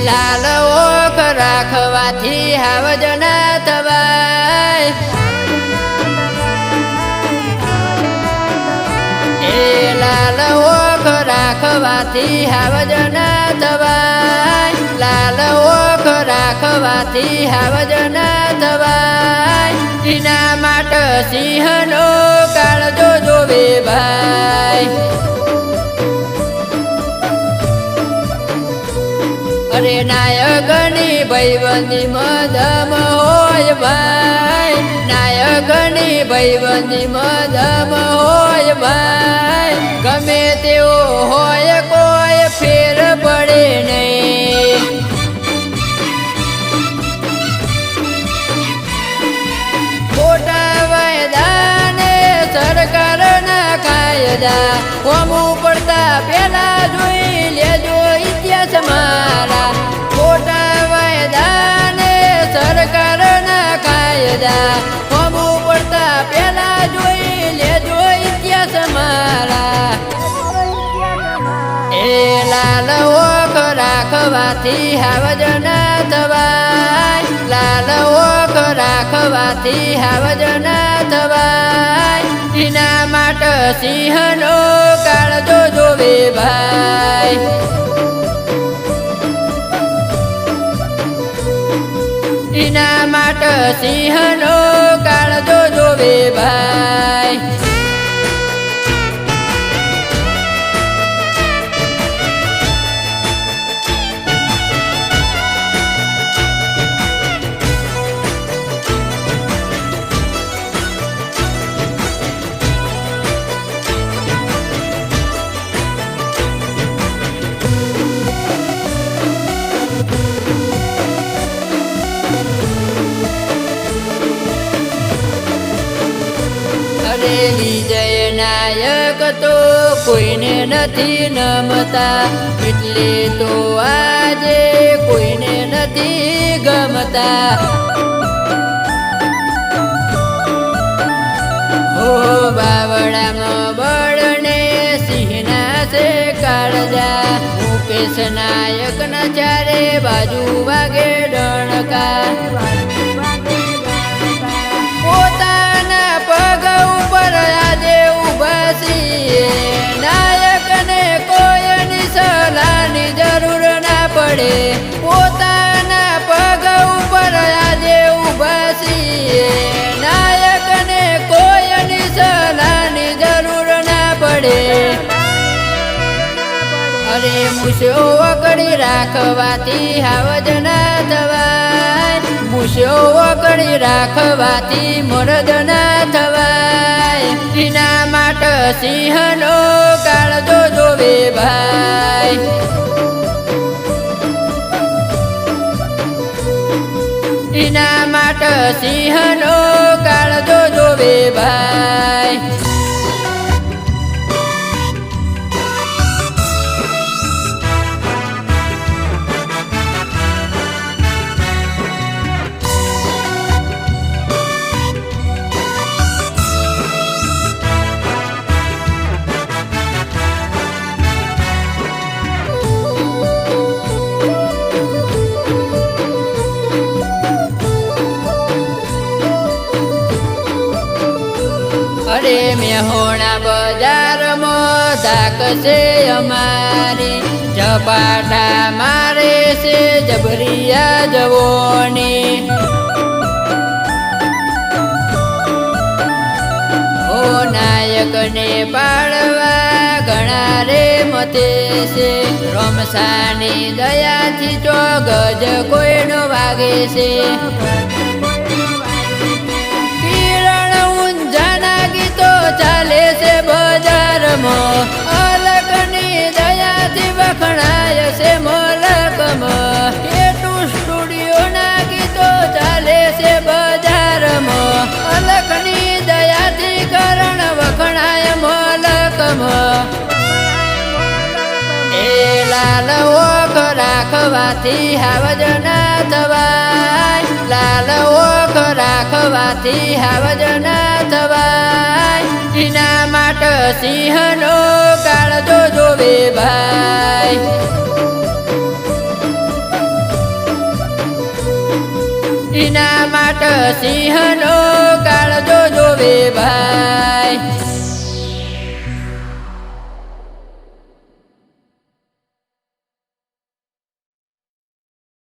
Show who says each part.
Speaker 1: લાલ ઓખ રાખવાથી હાવજ ના થવાય એ લાલ ઓખ રાખવાથી હાવજ ના થવાય લાલ ઓખ રાખવાથી હાવજ ના થવાય એના માટે સિંહનો કાળજો જોવે ભાઈ અરે નાયકની ભાઈબંધી મધમ હોય ભાઈ નાયકની ભાઈબંધી મધમ હોય ભાઈ ગમે તેવો હોય કોઈ ફેર પડે નહીં ખોટા વાયદાને સરકારના કાયદા કોમું પડતા પેલા જોઈ લેજો ઇતિહાસ મારા ખોટા વાયદાને સરકારના કાયદા કોમું પડતા પેલા જોઈ લેજો ઇતિહાસ મારા એ લાલ ઓખ રાખવાથી હાવજ ના થવાય લાલ ઓખ રાખવાથી હાવજ ના થવાય એના માટે સિંહનો કાળજો જોવે ભાઈ એના માટે સિંહનો કાળજો જોવે ભાઈ વિજય નાયક તો કોઈને નથી નમતા એટલે તો આજે કોઈને નથી ગમતા ઓ બાવળામાં બળને સિંહના છે કાળજા મુકેશ નાયક ના ચારે બાજુ વાગે ડણકા પોતાના પગ ઉપર આજે ઉભા છીએ નાયકને કોઈની સલાહની જરૂર ના પડે પોતાના પગ ઉપર આજે ઉભા છીએ નાયકને કોઈની સલાહની જરૂર ના પડે અરે મૂછો વકડી રાખવાથી હાવજ ના થવાય મૂછો વકડી રાખવાથી મરદ ના થવાય એના માટે સિંહનો કાળજો જોવે ભાઈ એના માટે સિંહનો કાળજો જોવે ભાઈ અરે મેહોણા બજારમાં ધાક છે અમારી ઝપાટા મારે છે જબરિયા જવોની ઓ નાયકને પાડવા ઘણા રે મતે છે રમસાની દયાથી ચોગજ કોઈનો વાગે છે ચાલે છે બજારમાં અલગની દયાથી વખણાય છે મલકમાં કેટલું સ્ટુડિયો ના ગીતો ચાલે છે બજારમાં અલગની દયાથી કરણ વખણાય મલકમાં એ લાલ ઓખ રાખવાથી હાવજ ના થવાય લાલ ઓખ રાખવાથી હાવજ ના થવાય એના માટે સિંહનો કાળજો જોવે ભાઈ પાટ સિંહનો કાળજો જોવે ભાઈ